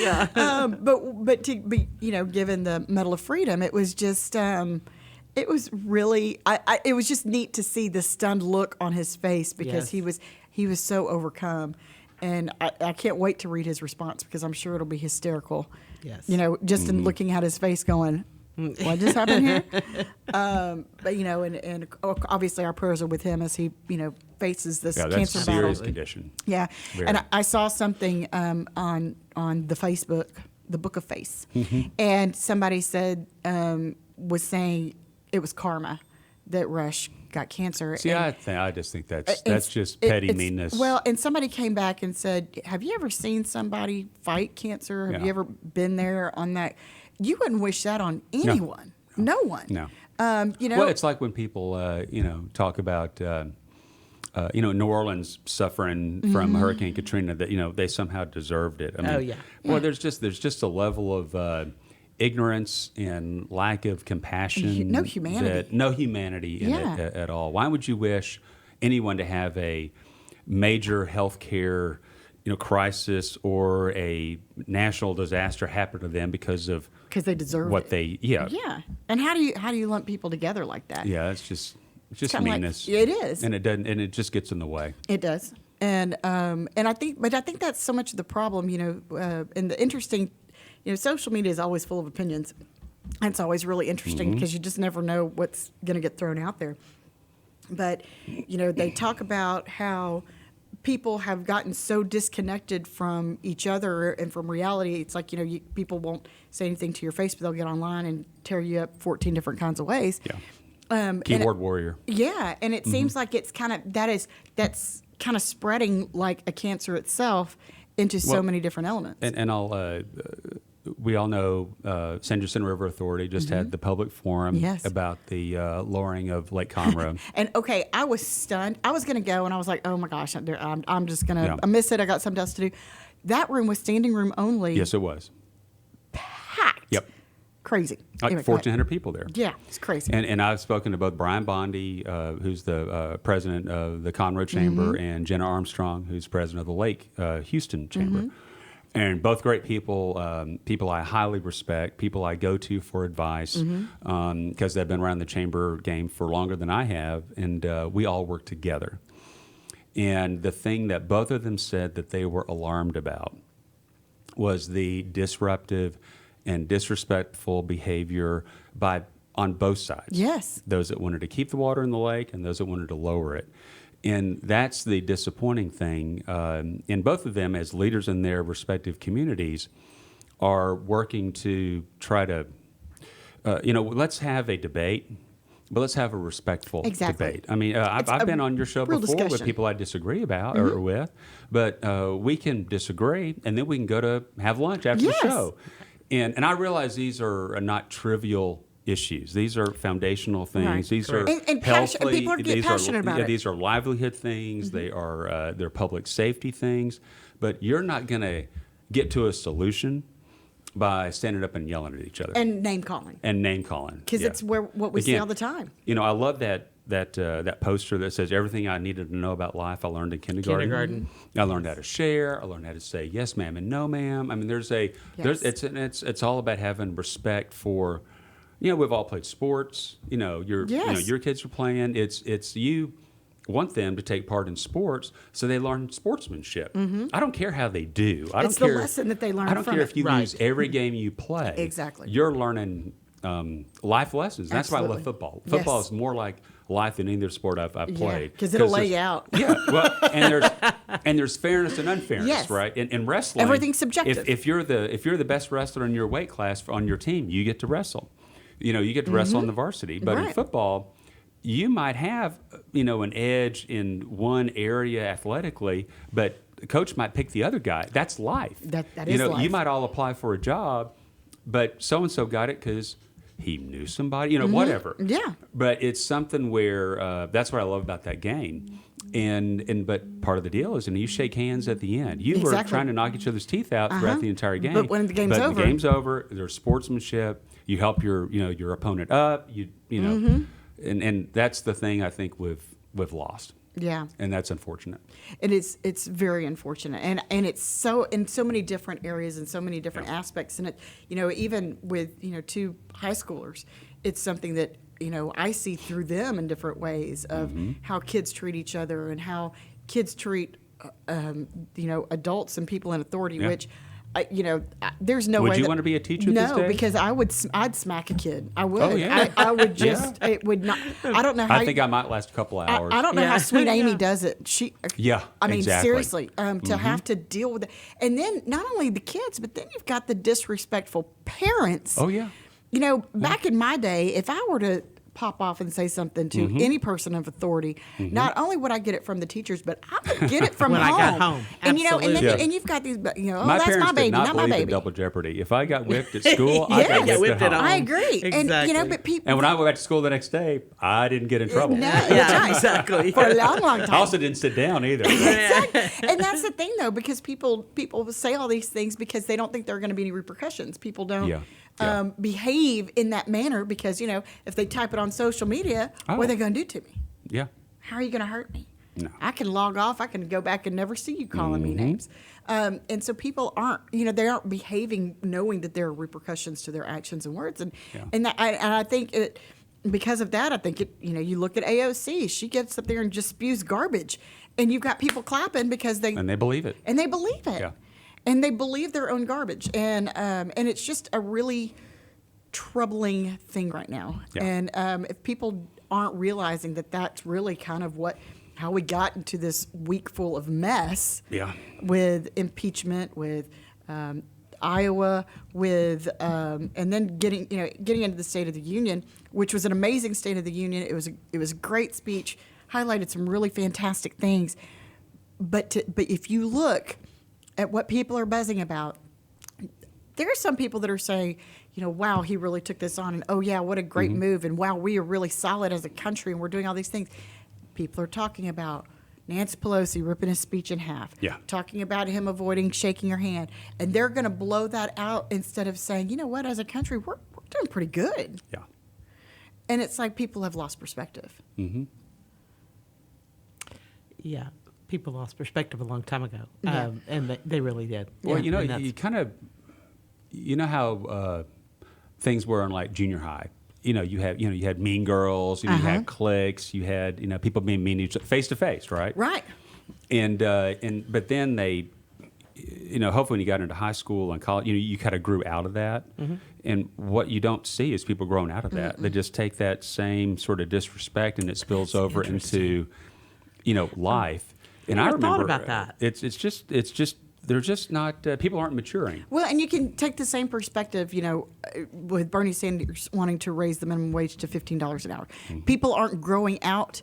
Yeah. But to be, you know, given the Medal of Freedom, it was just it was really it was just neat to see the stunned look on his face because he was so overcome. And I can't wait to read his response because I'm sure it'll be hysterical. Yes. You know, just in looking at his face going, what just happened here? But, you know, and obviously our prayers are with him as he, you know, faces this cancer that's a battle. serious condition. Yeah. Very. And I saw something on the Facebook, the Book of Face. And somebody said, was saying it was karma that Rush got cancer. See, and I just think that's just petty meanness. Well, and somebody came back and said, have you ever seen somebody fight cancer? Have you ever been there on that? You wouldn't wish that on anyone. No one. No. You know, well, it's like when people, you know, talk about, you know, New Orleans suffering from Hurricane Katrina, that, you know, they somehow deserved it. I mean, well, there's just a level of ignorance and lack of compassion. No humanity. No humanity in it at all. Why would you wish anyone to have a major health care, you know, crisis or a national disaster happen to them because they deserve what it. they And how do you lump people together like that? it's just kinda meanness. like, it is, and it just gets in the way. It does, and I think that's so much of the problem, you know. And the interesting, you know, social media is always full of opinions. And it's always really interesting because you just never know what's going to get thrown out there. But, you know, they talk about how people have gotten so disconnected from each other and from reality. It's like, you know, people won't say anything to your face, but they'll get online and tear you up 14 different kinds of ways. Yeah. Keyboard warrior. Yeah. And it seems like it's kind of, that's kind of spreading like a cancer itself into so many different elements. And I'll, we all know San Jacinto River Authority just had the public forum about the lowering of Lake Conroe. And okay, I was stunned. I was going to go, and I was like, "Oh my gosh, I'm just going to I miss it. I got something else to do." That room was standing room only. Yes, it was Packed. Yep. Crazy. Like Anyway, 1,400 people there. Yeah, it's crazy. And I've spoken to both Brian Bondi, who's the president of the Conroe Chamber, and Jenna Armstrong, who's president of the Lake Houston Chamber. And both great people, people I highly respect, people I go to for advice, because they've been around the chamber game for longer than I have, and we all work together. And the thing that both of them said that they were alarmed about was the disruptive and disrespectful behavior on both sides. Yes. Those that wanted to keep the water in the lake and those that wanted to lower it. And that's the disappointing thing. And both of them, as leaders in their respective communities, are working to try to, you know, let's have a debate, but let's have a respectful debate. I mean, I've been on your show before with people I disagree about or with, but we can disagree, and then we can go to have lunch after the show. And I realize these are not trivial issues. These are foundational things. Right. These are and healthly. people get passionate about it. These are livelihood things. They are they're public safety things. But you're not going to get to a solution by standing up and yelling at each other And name calling. Because it's what we see all the time. You know, I love that poster that says everything I needed to know about life I learned in kindergarten. I learned how to share. I learned how to say yes, ma'am, and no, ma'am. I mean, it's all about having respect for. You know, we've all played sports. You know, your kids are playing. It's you want them to take part in sports so they learn sportsmanship. I don't care how they do. It's the lesson that they learn. I don't care if you lose every game you play. Exactly. You're learning life lessons. That's why I love football. Football is more like life than any other sport I've played. Because it'll lay you out. Yeah. Well, and there's fairness and unfairness, right? In wrestling, everything's subjective. If you're the best wrestler in your weight class on your team, you get to wrestle. You get to wrestle on the varsity, but in Right. football, you might have, an edge in one area athletically, but the coach might pick the other guy. That's life. That is You life. might all apply for a job, but so-and-so got it because he knew somebody, whatever. Yeah. But it's something where that's what I love about that game. But part of the deal is, you shake hands at the end. You were Exactly. trying to knock each other's teeth out throughout the entire game. But when the game's over- the game's over. There's sportsmanship. You help your opponent up. And that's the thing I think we've lost. Yeah. And that's unfortunate. It's very unfortunate, and it's so in so many different areas and so many different aspects. And it, even with two high schoolers, it's something that I see through them in different ways of how kids treat each other and how kids treat adults and people in authority. Yeah. Which, there's no way. Would you that- want to be a teacher No, these days? because I'd smack a kid. I would. Oh, yeah. I would just. It would not. I don't know how. I think I might last a couple of hours. I don't know Yeah. how Sweet Amy Yeah. does it. Yeah, I mean, exactly. seriously, to have to deal with it. And then not only the kids, but then you've got the disrespectful parents. Oh, yeah. Back in my day, if I were to pop off and say something to any person of authority, not only would I get it from the teachers, but I would get it from When I home. got home. And and then Absolutely. and you've got these, My that's parents my baby, did not not my believe in baby. double jeopardy. If I got whipped at school, I Yeah. got Yeah, whipped, whipped at at home. I agree. And Exactly. but people. And when I went back to school the next day, I didn't get in trouble. No, Yeah, that's right. exactly. For a long, long time. I also didn't sit down either. And that's the thing, though, because people say all these things because they don't think there are going to be any repercussions. People don't Yeah. Yeah. behave in that manner because if they type it on social media, what are they going to do to me? Yeah. How are you going to hurt me? No. I can log off. I can go back and never see you calling me names. And so people aren't, they aren't behaving knowing that there are repercussions to their actions and words. And Yeah. and I think it. Because of that, I think you look at AOC. She gets up there and just spews garbage, and you've got people clapping because they believe it. and they believe it, Yeah. and they believe their own garbage, and it's just a really troubling thing right now. Yeah. And if people aren't realizing that that's really kind of how we got into this week full of mess, Yeah. with impeachment, with Iowa, with and then getting into the State of the Union, which was an amazing State of the Union. It was a great speech, highlighted some really fantastic things. But if you look at what people are buzzing about, there are some people that are saying, wow, he really took this on, and oh yeah, what a great move, and wow, we are really solid as a country, and we're doing all these things. People are talking about Nancy Pelosi ripping his speech in half, Yeah. talking about him avoiding shaking her hand, and they're going to blow that out instead of saying, you know what, as a country, we're doing pretty good. Yeah. And it's like people have lost perspective. Yeah, people lost perspective a long time ago, Yeah. and they really did. Well, And that's- you kind of, how things were in like junior high. You had Mean Girls. You had cliques. You had people being mean to each other face to face, right? Right. But then they, hopefully when you got into high school and college, you kind of grew out of that. And what you don't see is people growing out of that. They just take that same sort of disrespect and it spills over into, life. And I never thought remember about that. It's just they're just not people aren't maturing. Well, and you can take the same perspective, with Bernie Sanders wanting to raise the minimum wage to $15 an hour. People aren't growing out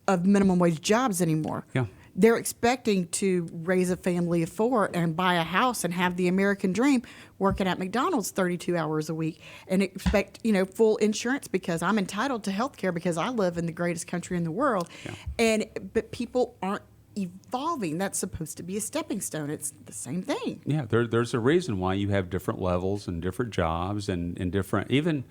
of minimum wage jobs anymore. Yeah. They're expecting to raise a family of four and buy a house and have the American dream, working at McDonald's 32 hours a week, and expect, full insurance because I'm entitled to health care because I live in the greatest country in the world. Yeah. But people aren't evolving. That's supposed to be a stepping stone. It's the same thing. Yeah, there's a reason why you have different levels and different jobs and different even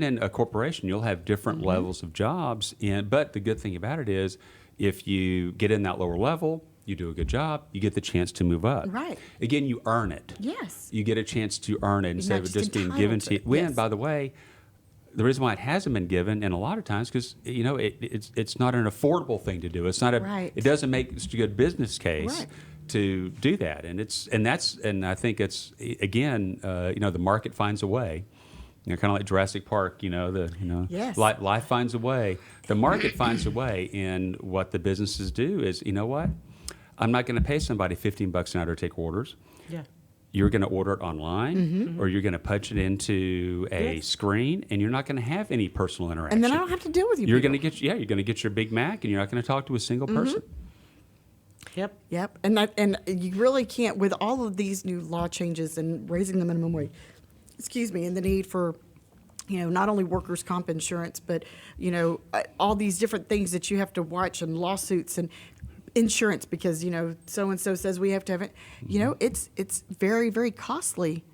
in a corporation you'll have different levels of jobs. But the good thing about it is if you get in that lower level, you do a good job, you get the chance to move up. Right. Again, you earn it. Yes. You get a chance to earn it instead not of it just just being entitled given to to you. it. When, Yes. by the way, the reason why it hasn't been given, and a lot of times, because it's not an affordable thing to do. It's not a. Right. It doesn't make a good business case Right. to do that, and I think it's again, the market finds a way. Kind of like Jurassic Park. Yes. Life finds a way. The market finds a way, and what the businesses do is, what? I'm not going to pay somebody $15 an hour to take orders. yeah. you're going to order it online or you're going to punch it into a screen, and you're not going to have any personal interaction. And then I don't have to deal with you. You're going to get you're going to get your Big Mac, and you're not going to talk to a single person. Yep. And you really can't, with all of these new law changes and raising the minimum wage, and the need for, not only workers' comp insurance, but, all these different things that you have to watch, and lawsuits and insurance because, so-and-so says we have to have it. It's very, very costly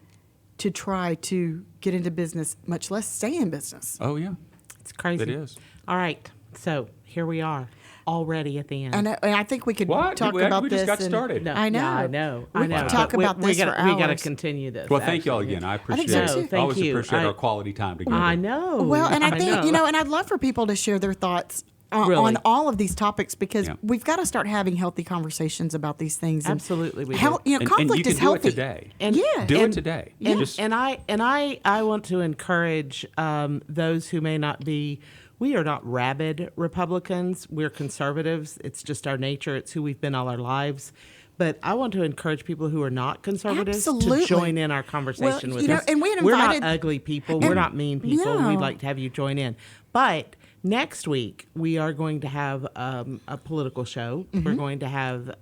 to try to get into business, much less stay in business. Oh, yeah. It's crazy. It is. All right. So here we are, already at the end. And I think we could What? talk We about just this. got and- started. No, I know. yeah, I know. We I know. could talk But about this for We got to hours. continue this. Well, thank you all actually. again. I appreciate so, it. too. I Thank always you. appreciate our quality time together. I know. Well, and I think, know. and I'd love for people to share their thoughts Really? on all of these topics because Yeah. we've got to start having healthy conversations about these things. And Absolutely, we do. conflict and you can is do healthy. it today. And- Yeah. Do and- it today. And, Just- and I want to encourage those who may not be. We are not rabid Republicans. We're conservatives. It's just our nature. It's who we've been all our lives. But I want to encourage people who are not conservatives Absolutely. to join in our conversation Well, with us. and we had We're invited- not ugly people. We're not mean people. No. We'd like to have you join in. But next week we are going to have a political show. We're going to have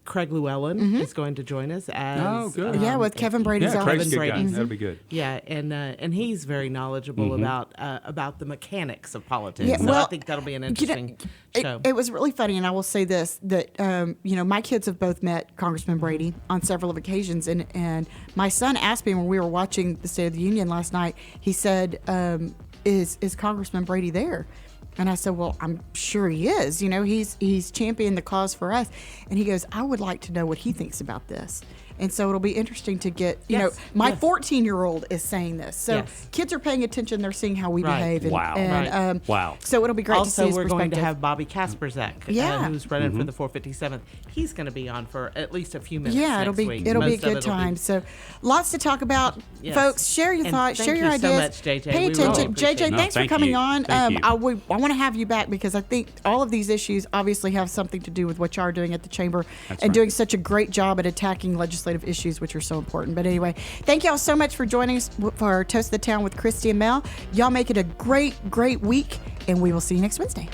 Craig Llewellyn is going to join us as Oh, good. Yeah, with Kevin Brady's Yeah, office. Craig's a good guy. Brady's. That'll be good. Yeah, and he's very knowledgeable about the mechanics of politics. Yeah, So well, I think that'll be an interesting show. It was really funny, and I will say this, that, my kids have both met Congressman Brady on several of occasions, and my son asked me when we were watching the State of the Union last night, he said, is Congressman Brady there? And I said, well, I'm sure he is. He's championed the cause for us. And he goes, I would like to know what he thinks about this. And so it'll be interesting to get, my 14-year-old is saying this. So Yes. kids are paying attention. They're seeing how we Right. behave. And, Wow. and, Right. Wow. So it'll be great to see Also, his we're going to perspective. have Bobby Kasperzak, Yeah. who's running for the 457th. He's going to be on for at least a few minutes. Yeah, it'll next be week. it'll be a Most of good it'll be- time. So, lots to talk about, Yes. folks. Share your And thoughts, thank share your you so ideas. much, JJ. Pay We really attention, appreciate JJ. it. No, Thanks for thank coming you. on. Thank you. I want to have you back because I think all of these issues obviously have something to do with what you are doing at the chamber and right. doing such a great job at attacking legislative issues, which are so important. But anyway, thank y'all so much for joining us for Toast of the Town with Christy and Mel. Y'all make it a great, great week, and we will see you next Wednesday.